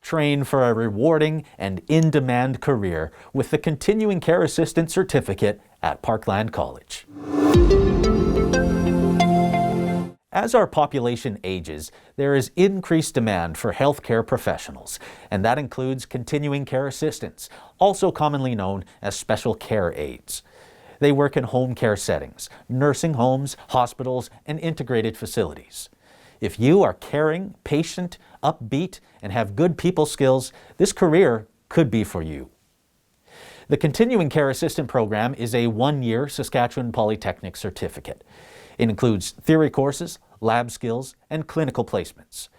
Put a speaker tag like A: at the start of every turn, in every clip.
A: Train for a rewarding and in-demand career with the Continuing Care Assistant Certificate at Parkland College. As our population ages, there is increased demand for healthcare professionals, and that includes continuing care assistants, also commonly known as special care aides. They work in home care settings, nursing homes, hospitals, and integrated facilities. If you are caring, patient, upbeat, and have good people skills, this career could be for you. The Continuing Care Assistant program is a one-year Saskatchewan Polytechnic certificate. It includes theory courses, lab skills, and clinical placements.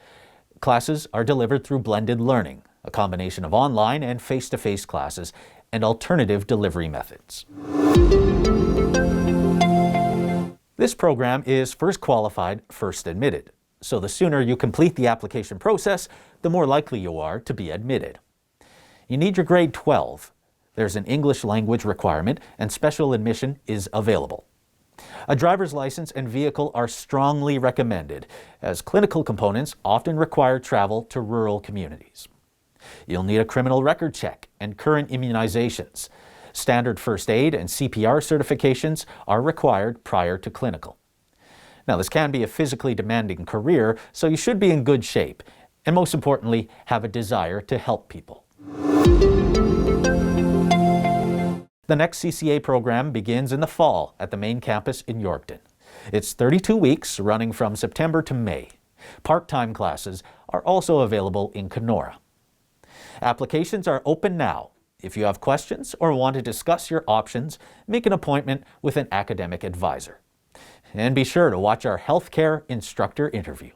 A: Classes are delivered through blended learning, a combination of online and face-to-face classes, and alternative delivery methods. This program is first qualified, first admitted. So the sooner you complete the application process, the more likely you are to be admitted. You need your grade 12. There's an English language requirement, and special admission is available. A driver's license and vehicle are strongly recommended, as clinical components often require travel to rural communities. You'll need a criminal record check and current immunizations. Standard first aid and CPR certifications are required prior to clinical. Now, this can be a physically demanding career, so you should be in good shape, and most importantly, have a desire to help people. The next CCA program begins in the fall at the main campus in Yorkton. It's 32 weeks, running from September to May. Part-time classes are also available in Kenora. Applications are open now. If you have questions or want to discuss your options, make an appointment with an academic advisor. And be sure to watch our healthcare instructor interview.